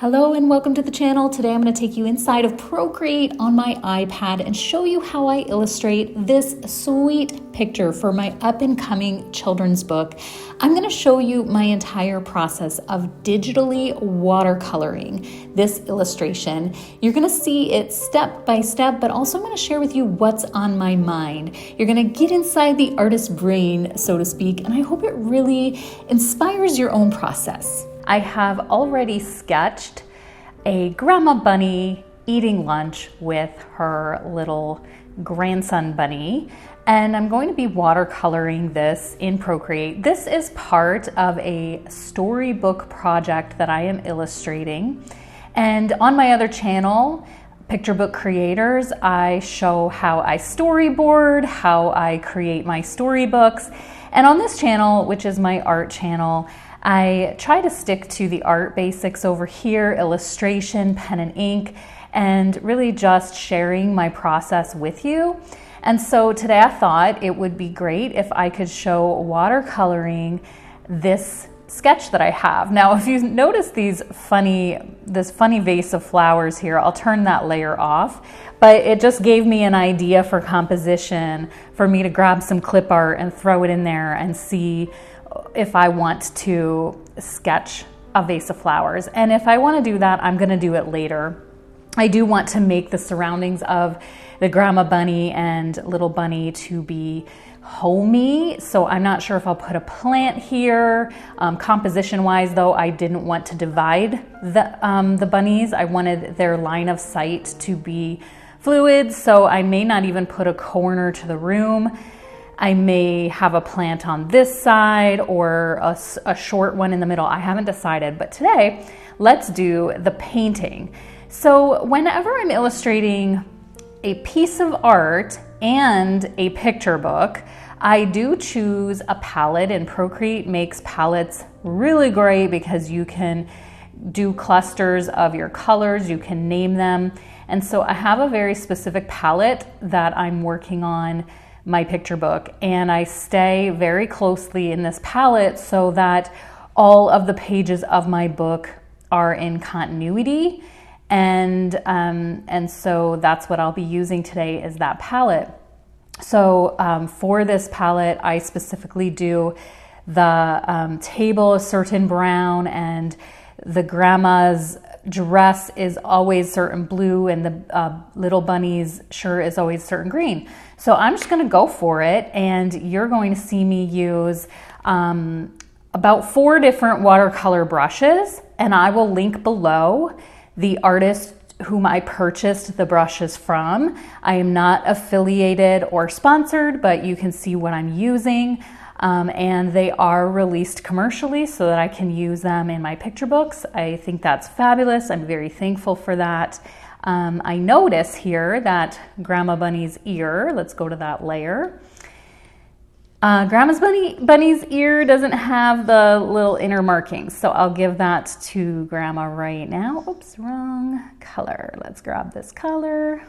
Hello and welcome to the channel. Today I'm going to take you inside of Procreate on my iPad and show you how I illustrate this sweet picture for my up-and-coming children's book. I'm going to show you my entire process of digitally watercoloring this illustration. You're going to see it step by step, but also I'm going to share with you what's on my mind. You're going to get inside the artist's brain, so to speak, and I hope it really inspires your own process. I have already sketched a grandma bunny eating lunch with her little grandson bunny, and I'm going to be watercoloring this in Procreate. This is part of a storybook project that I am illustrating, and on my other channel, Picture Book Creators, I show how I storyboard, how I create my storybooks, and on this channel, which is my art channel, I try to stick to the art basics over here, illustration, pen and ink, and really just sharing my process with you. And so today I thought it would be great if I could show watercoloring this sketch that I have. Now, if you notice this funny vase of flowers here, I'll turn that layer off, but it just gave me an idea for composition for me to grab some clip art and throw it in there and see if I want to sketch a vase of flowers. And if I want to do that, I'm going to do it later. I do want to make the surroundings of the grandma bunny and little bunny to be homey, so I'm not sure if I'll put a plant here. Composition wise though, I didn't want to divide the bunnies. I wanted their line of sight to be fluid, so I may not even put a corner to the room. I may have a plant on this side or a short one in the middle. I haven't decided, but today let's do the painting. So whenever I'm illustrating a piece of art and a picture book, I do choose a palette, and Procreate makes palettes really great because you can do clusters of your colors, you can name them. And so I have a very specific palette that I'm working on my picture book, and I stay very closely in this palette so that all of the pages of my book are in continuity, and so that's what I'll be using today is that palette. So for this palette, I specifically do the table a certain brown, and the grandma's dress is always certain blue, and the little bunny's shirt is always certain green. So I'm just going to go for it, and you're going to see me use about 4 different watercolor brushes, and I will link below the artist whom I purchased the brushes from. I am not affiliated or sponsored, but you can see what I'm using. And they are released commercially so that I can use them in my picture books. I think that's fabulous. I'm very thankful for that. I notice here that Grandma Bunny's ear, let's go to that layer. Grandma's bunny's ear doesn't have the little inner markings, so I'll give that to Grandma right now. Oops, wrong color. Let's grab this color.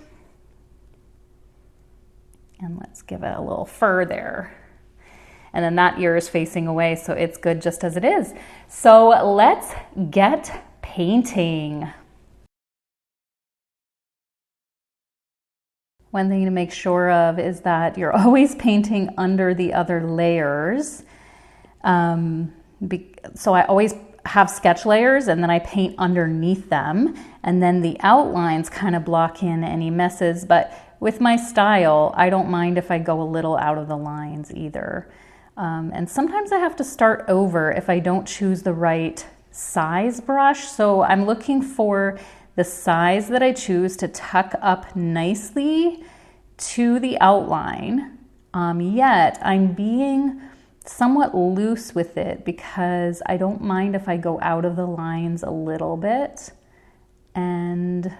And let's give it a little fur there. And then that ear is facing away, so it's good just as it is. So let's get painting. One thing to make sure of is that you're always painting under the other layers. So I always have sketch layers, and then I paint underneath them, and then the outlines kind of block in any messes. But with my style, I don't mind if I go a little out of the lines either. And sometimes I have to start over if I don't choose the right size brush. So I'm looking for the size that I choose to tuck up nicely to the outline, yet I'm being somewhat loose with it because I don't mind if I go out of the lines a little bit, and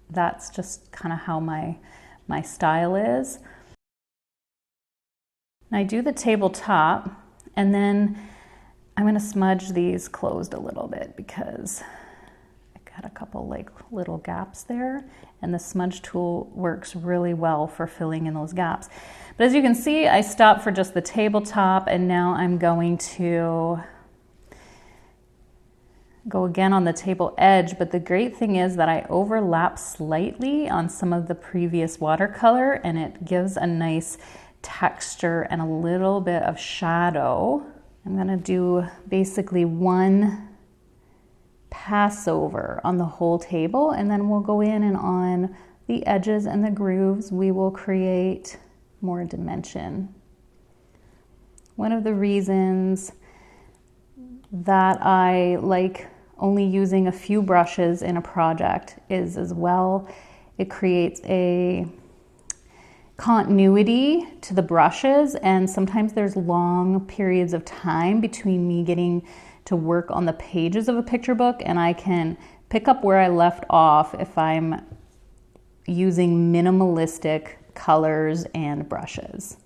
that's just kind of how my style is. I do the tabletop, and then I'm going to smudge these closed a little bit because I got a couple like little gaps there, and the smudge tool works really well for filling in those gaps. But as you can see, I stopped for just the tabletop, and now I'm going to go again on the table edge, but the great thing is that I overlap slightly on some of the previous watercolor, and it gives a nice texture and a little bit of shadow. I'm gonna do basically one pass over on the whole table, and then we'll go in and on the edges and the grooves, we will create more dimension. One of the reasons that I like only using a few brushes in a project is as well, it creates a continuity to the brushes, and sometimes there's long periods of time between me getting to work on the pages of a picture book, and I can pick up where I left off if I'm using minimalistic colors and brushes.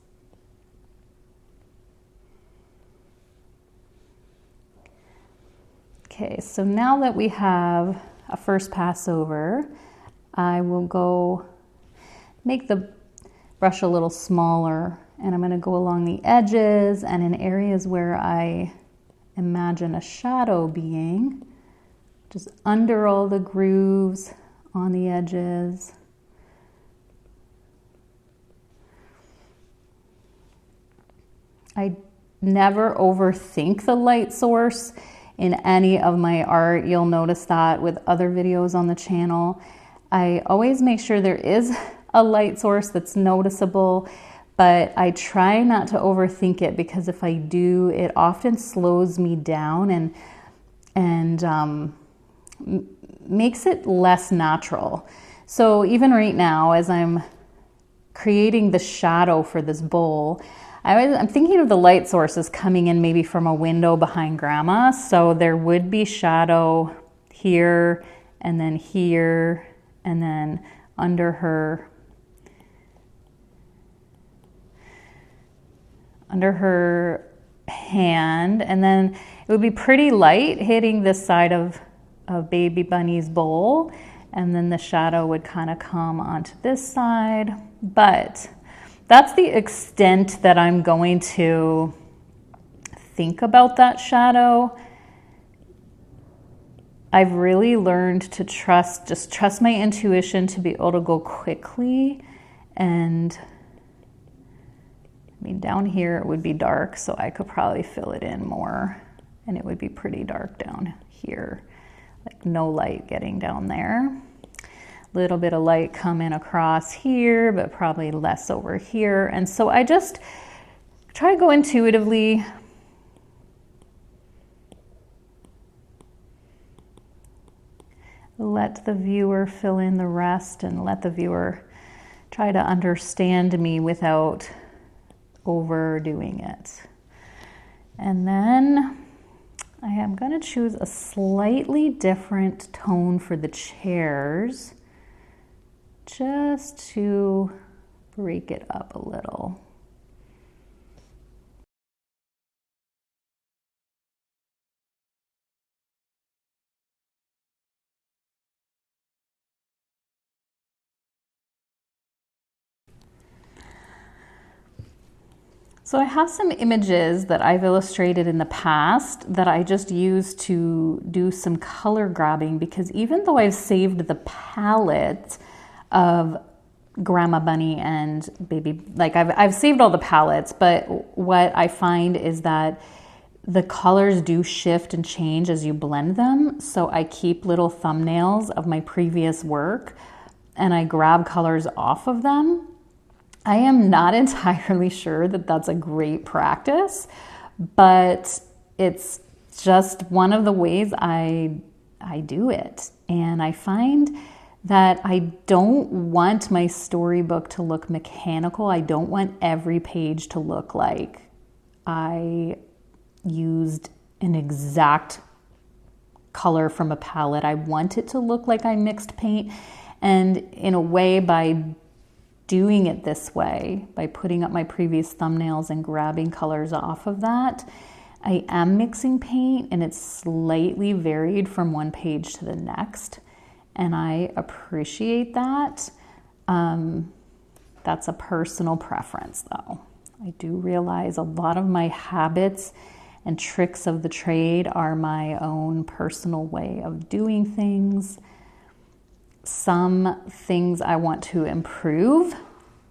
Okay, so now that we have a first pass over, I will go make the brush a little smaller, and I'm going to go along the edges and in areas where I imagine a shadow being, just under all the grooves on the edges. I never overthink the light source in any of my art. You'll notice that with other videos on the channel. I always make sure there is a light source that's noticeable, but I try not to overthink it, because if I do, it often slows me down and makes it less natural. So even right now, as I'm creating the shadow for this bowl, I'm thinking of the light sources coming in maybe from a window behind Grandma. So there would be shadow here, and then here, and then under her hand, and then it would be pretty light hitting this side of Baby Bunny's bowl, and then the shadow would kind of come onto this side. But that's the extent that I'm going to think about that shadow. I've really learned to just trust my intuition to be able to go quickly. And I mean, down here it would be dark, so I could probably fill it in more, and it would be pretty dark down here, like no light getting down there. Little bit of light coming across here, but probably less over here. And so I just try to go intuitively. Let the viewer fill in the rest, and let the viewer try to understand me without overdoing it. And then I am going to choose a slightly different tone for the chairs, just to break it up a little. So I have some images that I've illustrated in the past that I just use to do some color grabbing, because even though I've saved the palette of Grandma Bunny and Baby, like I've saved all the palettes, but what I find is that the colors do shift and change as you blend them. So I keep little thumbnails of my previous work and I grab colors off of them. I am not entirely sure that that's a great practice, but it's just one of the ways I do it. And I find that I don't want my storybook to look mechanical. I don't want every page to look like I used an exact color from a palette. I want it to look like I mixed paint. And in a way, by doing it this way, by putting up my previous thumbnails and grabbing colors off of that, I am mixing paint, and it's slightly varied from one page to the next. And I appreciate that. That's a personal preference though. I do realize a lot of my habits and tricks of the trade are my own personal way of doing things. Some things I want to improve,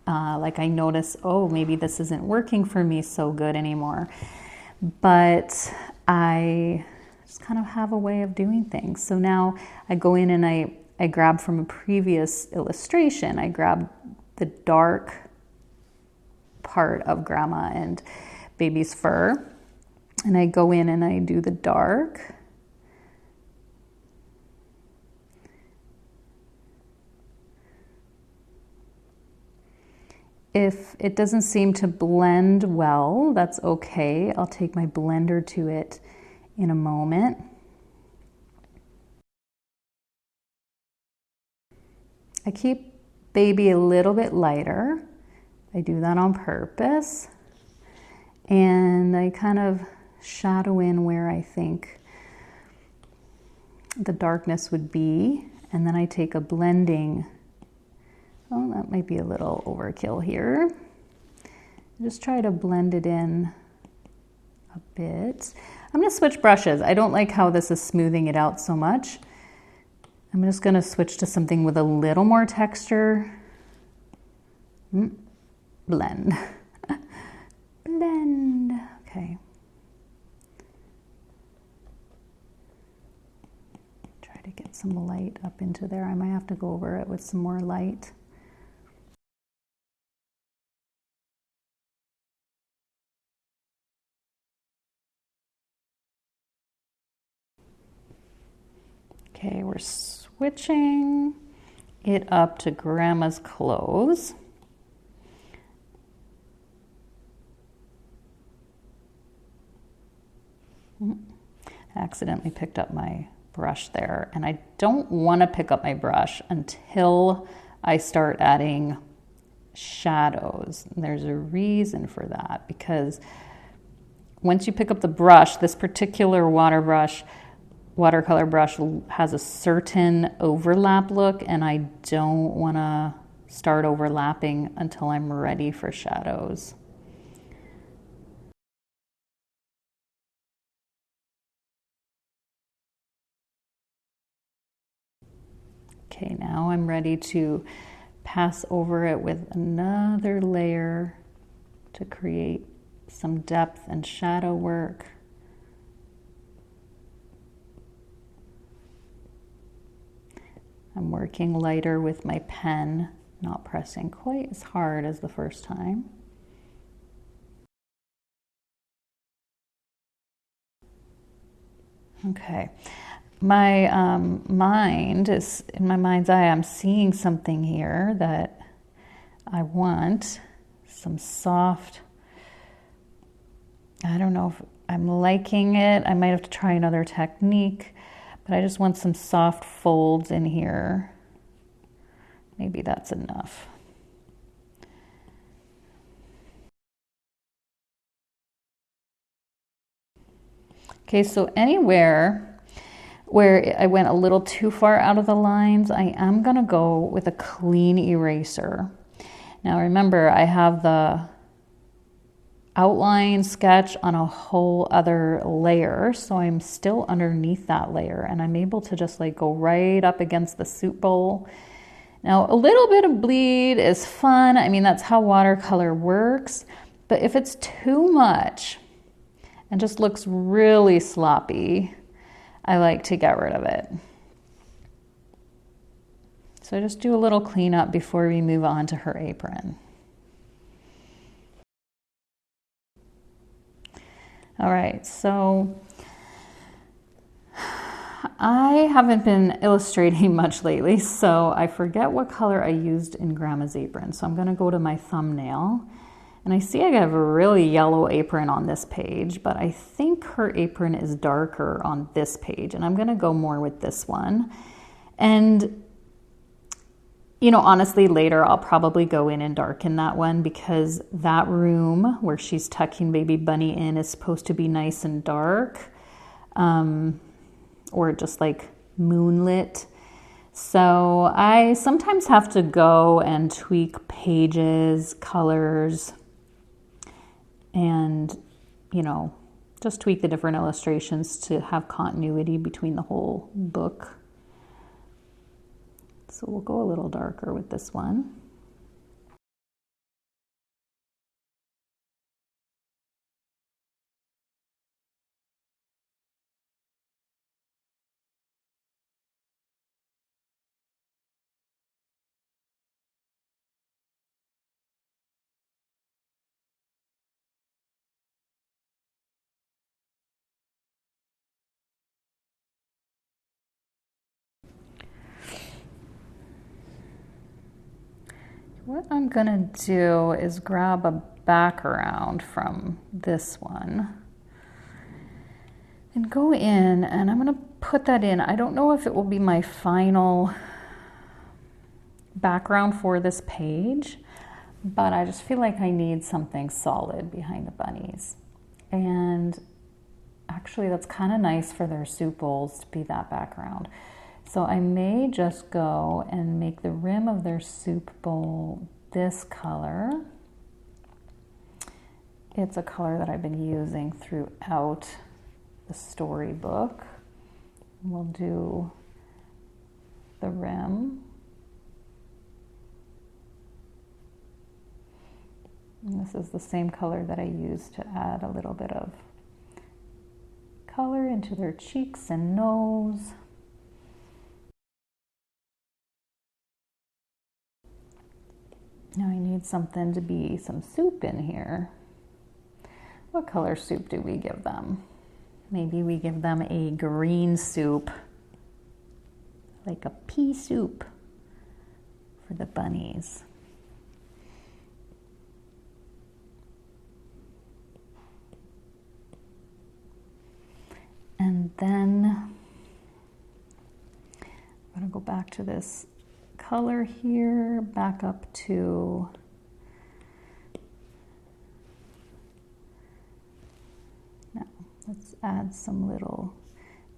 like I notice, oh, maybe this isn't working for me so good anymore. But I just kind of have a way of doing things. So now I go in and I grab from a previous illustration, I grab the dark part of Grandma and Baby's fur, and I go in and I do the dark. If it doesn't seem to blend well, that's okay. I'll take my blender to it in a moment. I keep Baby a little bit lighter. I do that on purpose. And I kind of shadow in where I think the darkness would be. And then I take a blending. Oh, that might be a little overkill here. Just try to blend it in a bit. I'm going to switch brushes. I don't like how this is smoothing it out so much. I'm just going to switch to something with a little more texture. Blend. Blend. Okay. Try to get some light up into there. I might have to go over it with some more light. Okay, we're switching it up to Grandma's clothes. I accidentally picked up my brush there, and I don't want to pick up my brush until I start adding shadows. And there's a reason for that, because once you pick up the brush, this particular watercolor brush has a certain overlap look, and I don't want to start overlapping until I'm ready for shadows. Okay, now I'm ready to pass over it with another layer to create some depth and shadow work. I'm working lighter with my pen, not pressing quite as hard as the first time. Okay, my mind is, in my mind's eye, I'm seeing something here that I want, some soft, I don't know if I'm liking it. I might have to try another technique, but I just want some soft folds in here. Maybe that's enough. Okay, so anywhere where I went a little too far out of the lines, I am gonna go with a clean eraser. Now remember, I have the outline sketch on a whole other layer, so I'm still underneath that layer, and I'm able to just like go right up against the soup bowl. Now a little bit of bleed is fun. I mean, that's how watercolor works, but if it's too much and just looks really sloppy, I like to get rid of it. So just do a little cleanup before we move on to her apron. All right, so I haven't been illustrating much lately, so I forget what color I used in Grandma's apron. So I'm gonna go to my thumbnail, and I see I have a really yellow apron on this page, but I think her apron is darker on this page, and I'm gonna go more with this one. And you know, honestly, later I'll probably go in and darken that one, because that room where she's tucking baby Bunny in is supposed to be nice and dark, or just like moonlit. So I sometimes have to go and tweak pages, colors, and, you know, just tweak the different illustrations to have continuity between the whole book. So we'll go a little darker with this one. What I'm gonna do is grab a background from this one and go in, and I'm gonna put that in. I don't know if it will be my final background for this page, but I just feel like I need something solid behind the bunnies. And actually that's kind of nice for their soup bowls to be that background. So I may just go and make the rim of their soup bowl this color. It's a color that I've been using throughout the storybook. We'll do the rim. And this is the same color that I used to add a little bit of color into their cheeks and nose. Now I need something to be some soup in here. What color soup do we give them? Maybe we give them a green soup, like a pea soup for the bunnies. And then I'm gonna go back to this color here, back up to now. Let's add some little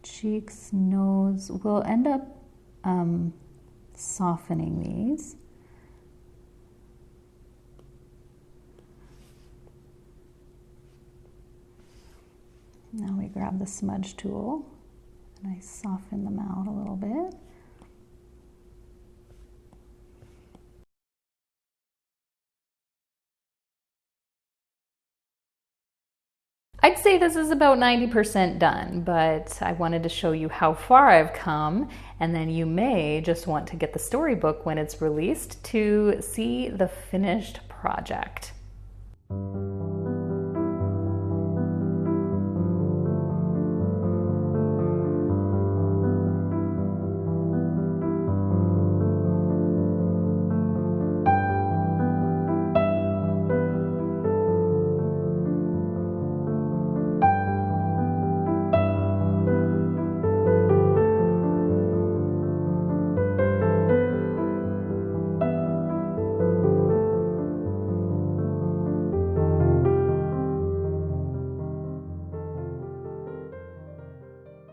cheeks, nose. We'll end up softening these. Now we grab the smudge tool and I soften them out a little bit. I'd say this is about 90% done, but I wanted to show you how far I've come, and then you may just want to get the storybook when it's released to see the finished project.